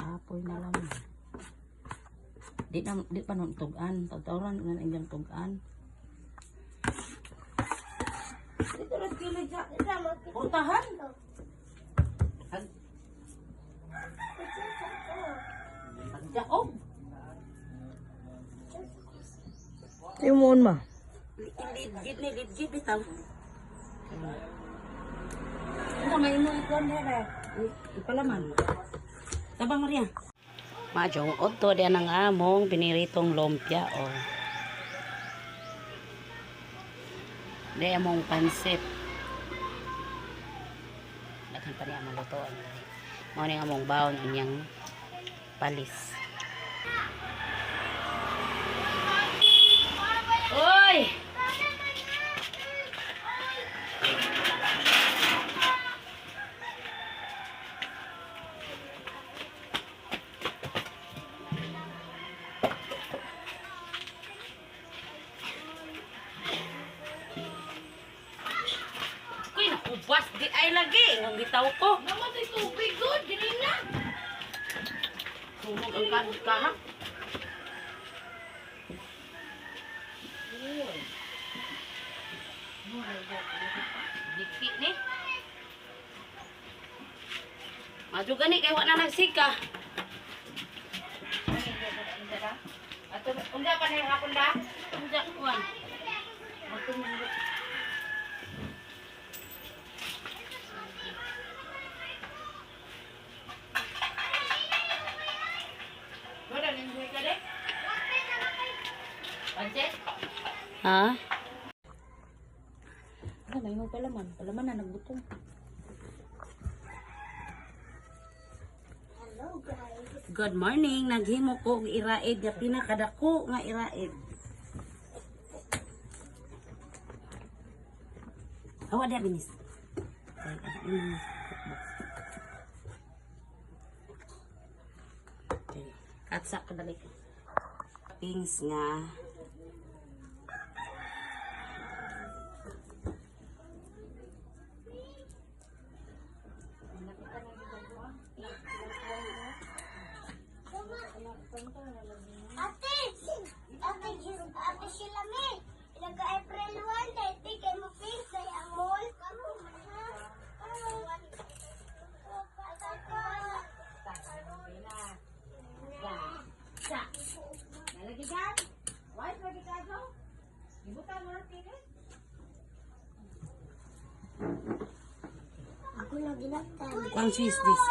Apoy na lang. Di pa nun tugan. Tawtawaran na ilang tugan. Ito rin kilo dyan. Putahan. Pagdaog. Yung moon ma. Legit bitaw. Ano may mo ikon dere? Ipalaman. Tabang Maria. Majong otto dia ng among piniritong lumpia oh. Di among pansit. Daghan pa niya malutoan. Mao ni among baon inyang palis. Oy! Kuy nakubas di ay lagi ngang bitaw ko. Namatay tubig good. Dili na. Sunog ang kahak. Dikit ni. Maju gani kay wala nagsika. Ato unda pa na hapon da. Unda kuan. Matulog. Wala ning buhay ka de? Pancet? Ha? Ano may mo palaman? Palaman na nagbutong. Hello guys. Good morning. Naghimo ko og iraid nga pinakadako nga iraid. Awa dia binis. Katsa ko dali. Pings nga. Ate sila mi. Ilaga April 1, dati kay mo pink kay ang mall. Kamu Lagi kan? Wise lagi ka no? Ibutan mo rin kini? Ako lagi na. What is this?